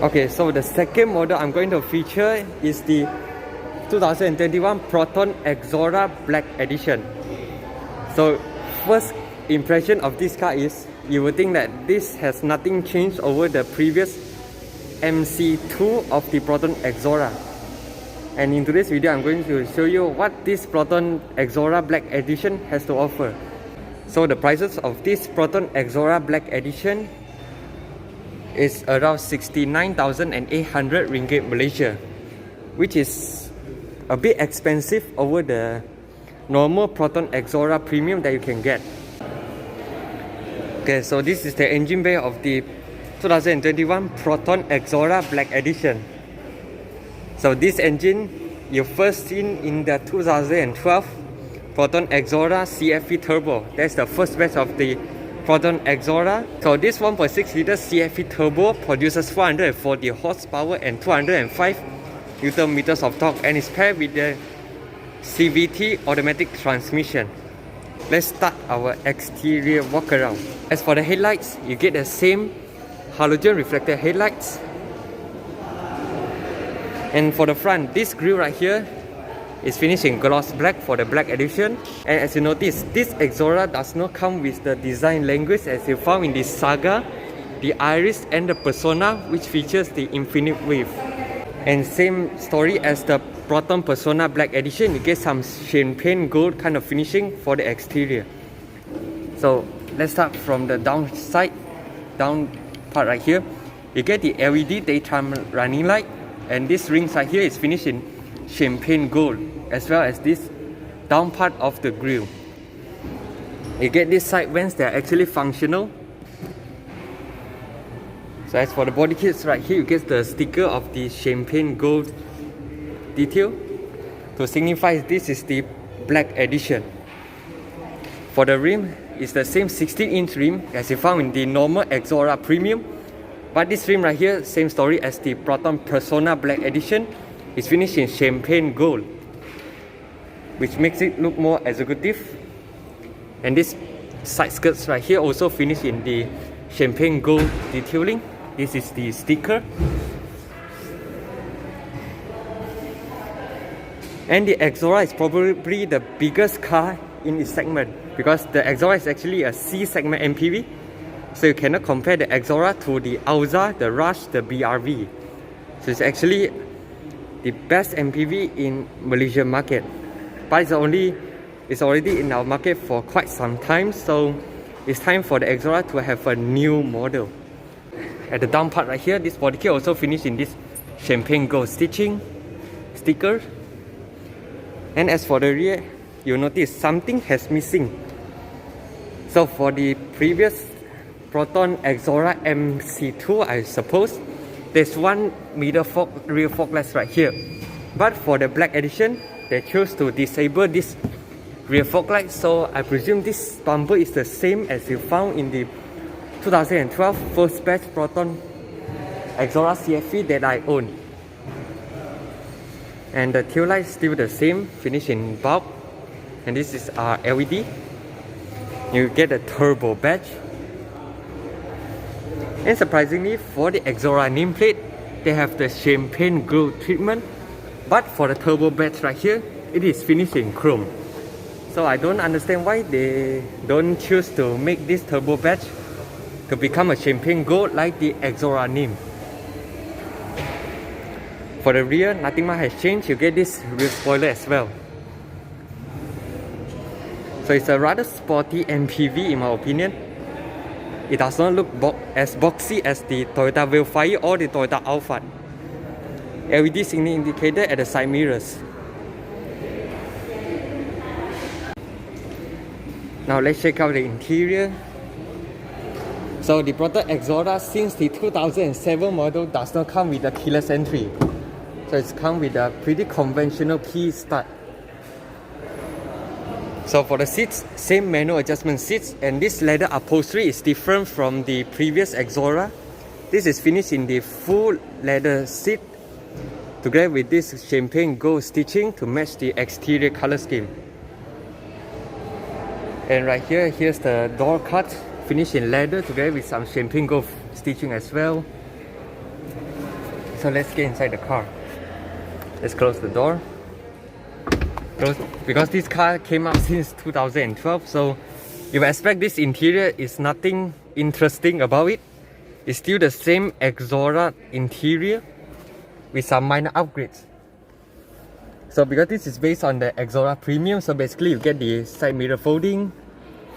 Okay, so the second model I'm going to feature is the 2021 Proton Exora Black Edition. So first impression of this car is you would think that this has nothing changed over the previous MC2 of the Proton Exora. And in today's video I'm going to show you what this Proton Exora Black Edition has to offer. So the prices of this Proton Exora Black Edition is around 69,800 ringgit Malaysia, which is a bit expensive over the normal Proton Exora Premium that you can get. Okay, so this is the engine bay of the 2021 Proton Exora Black Edition. So this engine you first seen in the 2012 Proton Exora CFE Turbo. That's the first batch of the Proton Exora. So this 1.6 liter CFE Turbo produces 440 horsepower and 205 Newton meters of torque, and is paired with the CVT Automatic transmission. Let's start our exterior walk around. As for the headlights, you get the same halogen reflector headlights. And for the front, this grille right here is finished in gloss black for the Black Edition. And as you notice, this Exora does not come with the design language as you found in the Saga, the Iris and the Persona, which features the infinite wave. And same story as the Proton Persona Black Edition, you get some champagne gold kind of finishing for the exterior. So let's start from the down part right here. You get the LED daytime running light, and this ring right here is finished in champagne gold, as well as this down part of the grille. You get these side vents that are actually functional. So as for the body kits right here, you get the sticker of the champagne gold detail to signify this is the Black Edition. For the rim, it's the same 16-inch rim as you found in the normal Exora Premium, but this rim right here, same story as the Proton Persona Black Edition, is finished in champagne gold, which makes it look more executive. And this side skirts right here also finished in the champagne gold detailing. This is the sticker. And the Exora is probably the biggest car in its segment, because the Exora is actually a C segment MPV. So you cannot compare the Exora to the Alza, the Rush, the BRV. So it's actually the best MPV in Malaysian market, but it's already in our market for quite some time, so it's time for the Exora to have a new model. At the down part right here, this body kit also finished in this champagne gold stitching sticker. And as for the rear, you'll notice something has missing. So for the previous Proton Exora MC2, I suppose, there's one middle rear fog lights right here. But for the Black Edition, they chose to disable this rear fog light, so I presume this bumper is the same as you found in the 2012 first batch Proton Exora CFE that I own. And the tail light is still the same, finished in bulb. And this is our LED. You get a turbo badge. And surprisingly, for the Exora nameplate, they have the champagne gold treatment. But for the turbo badge right here, it is finished in chrome. So I don't understand why they don't choose to make this turbo badge to become a champagne gold like the Exora name. For the rear, nothing much has changed. You get this rear spoiler as well. So it's a rather sporty MPV in my opinion. It does not look as boxy as the Toyota Veilfire or the Toyota Alphard. LED signal indicator at the side mirrors. Now let's check out the interior. So the Proton Exora, since the 2007 model, does not come with a keyless entry. So it's come with a pretty conventional key start. So for the seats, same manual adjustment seats, and this leather upholstery is different from the previous Exora. This is finished in the full leather seat together with this champagne gold stitching to match the exterior color scheme. And right here, here's the door cut finished in leather together with some champagne gold stitching as well. So let's get inside the car. Let's close the door. Because this car came out since 2012, so you expect this interior is nothing interesting about it. It's still the same Exora interior with some minor upgrades. So because this is based on the Exora Premium, so basically you get the side mirror folding,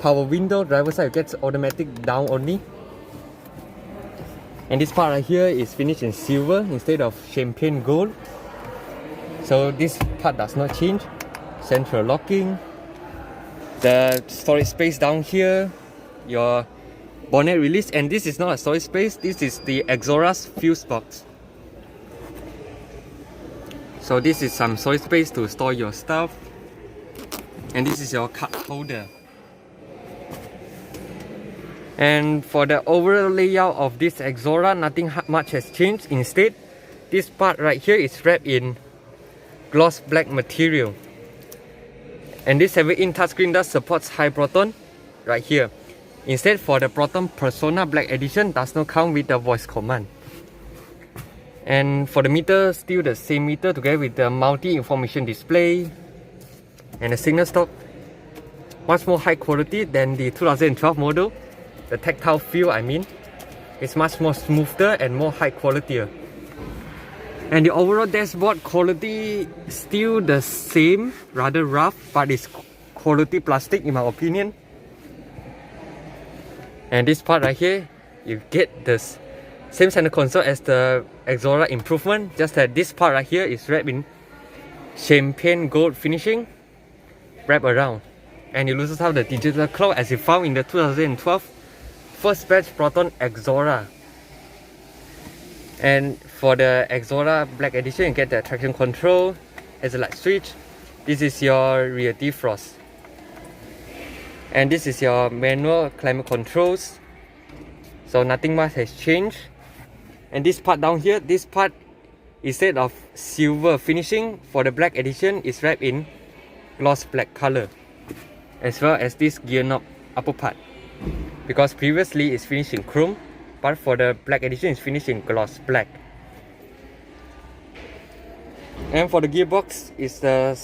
power window, driver side gets automatic down only. And this part right here is finished in silver instead of champagne gold. So this part does not change. Central locking. The storage space down here, your bonnet release, and this is not a storage space, this is the Exora's fuse box. So this is some storage space to store your stuff, and this is your cup holder. And for the overall layout of this Exora, nothing much has changed. Instead, this part right here is wrapped in gloss black material. And this 7-inch touchscreen does supports high Proton right here. Instead, for the Proton Persona Black Edition, does not come with the voice command. And for the meter, still the same meter together with the multi-information display and the signal stop. Much more high quality than the 2012 model. The tactile feel, I mean, is much more smoother and more high quality. And the overall dashboard quality still the same, rather rough, but it's quality plastic in my opinion. And this part right here, you get the same center console as the Exora improvement, just that this part right here is wrapped in champagne gold finishing, wrapped around. And you also have the digital clock as you found in the 2012 first batch Proton Exora. And for the Exora Black Edition, you get the traction control as a light switch. This is your rear defrost. And this is your manual climate controls. So nothing much has changed. And this part down here, this part, instead of silver finishing, for the Black Edition is wrapped in gloss black color. As well as this gear knob upper part. Because previously it's finished in chrome, but for the Black Edition it's finished in gloss black. And for the gearbox, it's the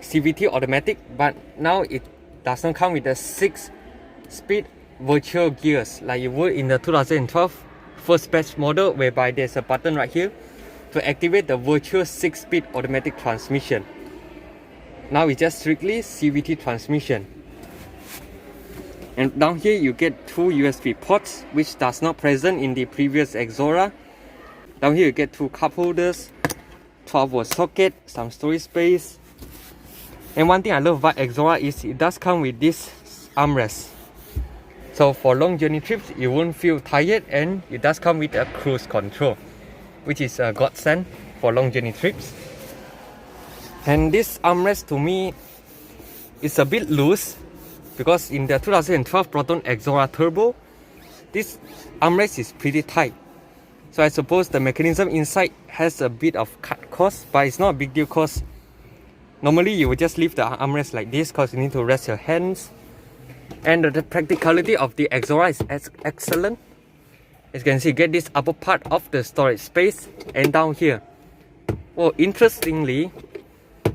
CVT Automatic, but now it does not come with the 6-speed virtual gears like you would in the 2012 first batch model, whereby there's a button right here to activate the virtual 6-speed automatic transmission. Now it's just strictly CVT transmission. And down here you get 2 USB ports, which does not present in the previous Exora. Down here you get 2 cup holders, 12-volt socket, some storage space. And one thing I love about Exora is it does come with this armrest. So for long journey trips, you won't feel tired, and it does come with a cruise control, which is a godsend for long journey trips. And this armrest to me is a bit loose, because in the 2012 Proton Exora Turbo, this armrest is pretty tight. So I suppose the mechanism inside has a bit of cut cost, but it's not a big deal because normally you would just leave the armrest like this because you need to rest your hands. And the practicality of the Exora is excellent. As you can see, you get this upper part of the storage space and down here. Oh, interestingly,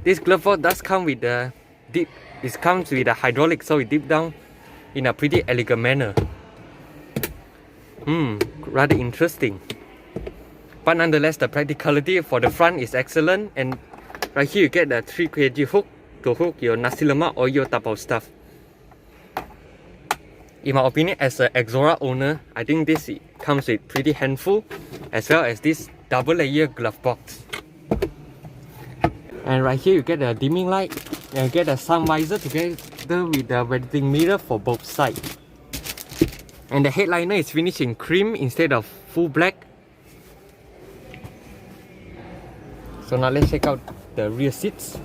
this glove box does come with the dip. It comes with a hydraulic, so it dip down in a pretty elegant manner. Rather interesting. But nonetheless, the practicality for the front is excellent. And right here you get the 3 kg hook to hook your nasi lemak or your tapau stuff. In my opinion, as an Exora owner, I think this comes with pretty handful, as well as this double layer glove box. And right here you get a dimming light and get a sun visor together with the venting mirror for both sides. And the headliner is finished in cream instead of full black. So now let's check out the rear seats.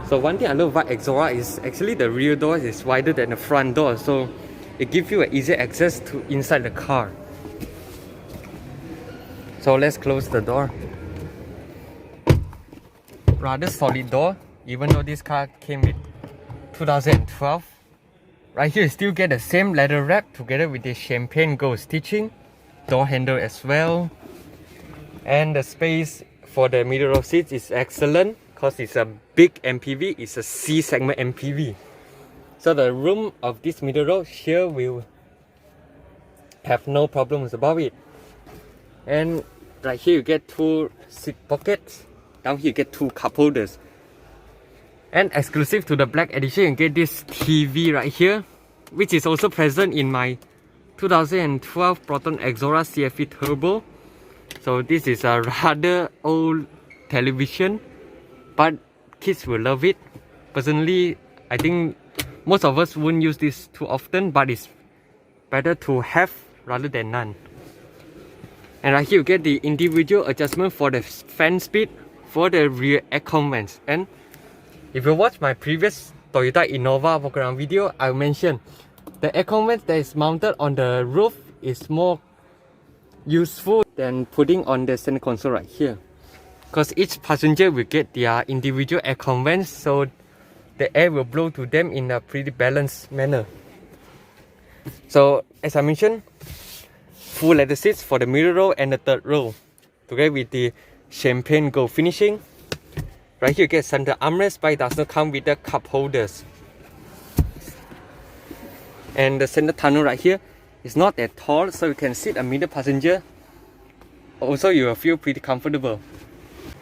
So one thing I love about Exora is actually the rear door is wider than the front door. So it gives you an easy access to inside the car. So let's close the door. Rather solid door, even though this car came with 2012. Right here you still get the same leather wrap together with the champagne gold stitching, door handle as well. And the space for the middle row seats is excellent because it's a big MPV, it's a C segment MPV. So the room of this middle row here will have no problems about it. And right here you get 2 seat pockets, down here you get 2 cup holders. And exclusive to the Black Edition, you get this TV right here, which is also present in my 2012 Proton Exora CFE Turbo. So this is a rather old television, but kids will love it. Personally, I think most of us wouldn't use this too often, but it's better to have rather than none. And right here you get the individual adjustment for the fan speed for the rear aircon vents. And if you watch my previous Toyota Innova Walkaround video, I mentioned the aircon vent that is mounted on the roof is more useful than putting on the center console right here, because each passenger will get their individual aircon vents, so the air will blow to them in a pretty balanced manner. So as I mentioned, full leather seats for the middle row and the third row, together with the champagne gold finishing. Right here you get center armrest, but it does not come with the cup holders. And the center tunnel right here is not that tall, so you can sit a middle passenger. Also, you will feel pretty comfortable.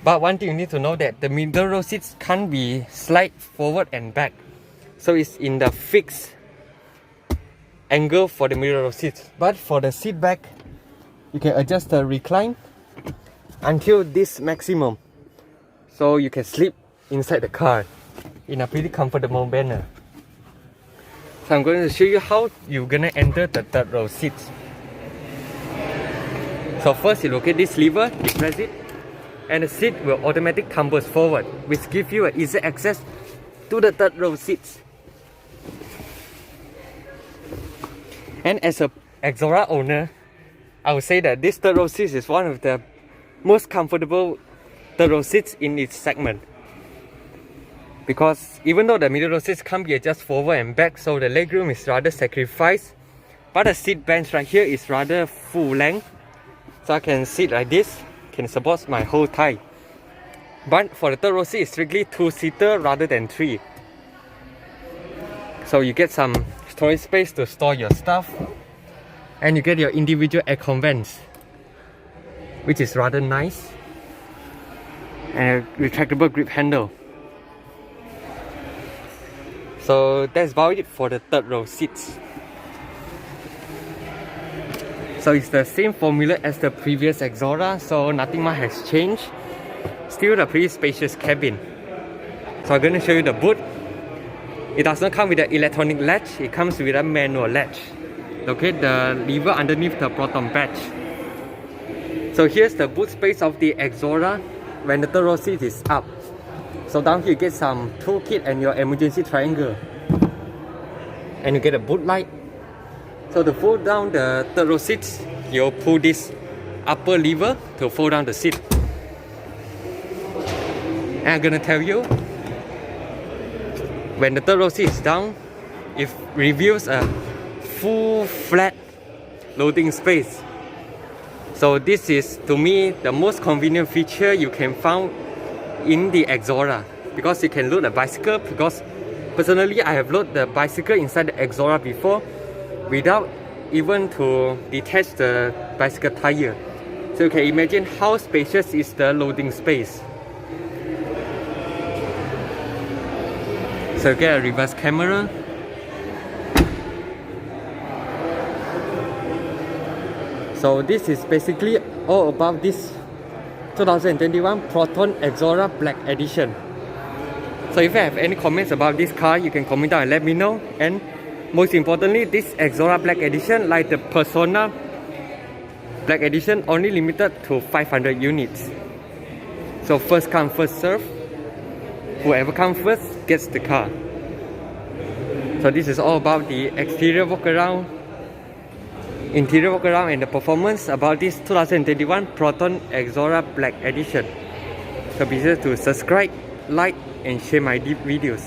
But one thing you need to know that the middle row seats can't be slide forward and back. So it's in the fixed angle for the middle row seats. But for the seat back, you can adjust the recline until this maximum. So you can sleep inside the car in a pretty comfortable manner. So I'm going to show you how you're gonna enter the third row seats. So first you locate this lever, you press it, and the seat will automatically tumble forward, which gives you an easy access to the third row seats. And as an Exora owner, I would say that this third row seat is one of the most comfortable third row seats in its segment. Because even though the middle row seats can't be adjusted forward and back, so the legroom is rather sacrificed, but the seat bench right here is rather full length, so I can sit like this, can support my whole thigh. But for the third row seat, it's strictly 2-seater rather than 3. So you get some storage space to store your stuff, and you get your individual aircon vents, which is rather nice, and a retractable grip handle. So that's about it for the third row seats. So it's the same formula as the previous Exora, so nothing much has changed. Still a pretty spacious cabin. So I'm going to show you the boot. It does not come with an electronic latch, it comes with a manual latch. Locate the lever underneath the Proton badge. So here's the boot space of the Exora when the third row seat is up. So down here you get some toolkit and your emergency triangle. And you get a boot light. So to fold down the third row seats, you'll pull this upper lever to fold down the seat. And I'm gonna tell you, when the third row seat is down, it reveals a full flat loading space. So this is, to me, the most convenient feature you can find in the Exora, because you can load a bicycle. Because personally I have loaded the bicycle inside the Exora before without even to detach the bicycle tire. So you can imagine how spacious is the loading space. So you get a reverse camera. So this is basically all about this 2021 Proton Exora Black Edition. So if you have any comments about this car, you can comment down and let me know. And most importantly, this Exora Black Edition, like the Persona Black Edition, only limited to 500 units. So first come, first serve. Whoever comes first gets the car. So this is all about the exterior walkaround, interior walkaround, and the performance about this 2021 Proton Exora Black Edition. So be sure to subscribe, like, and share my videos.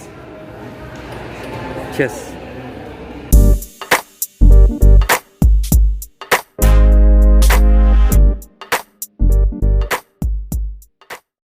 Cheers.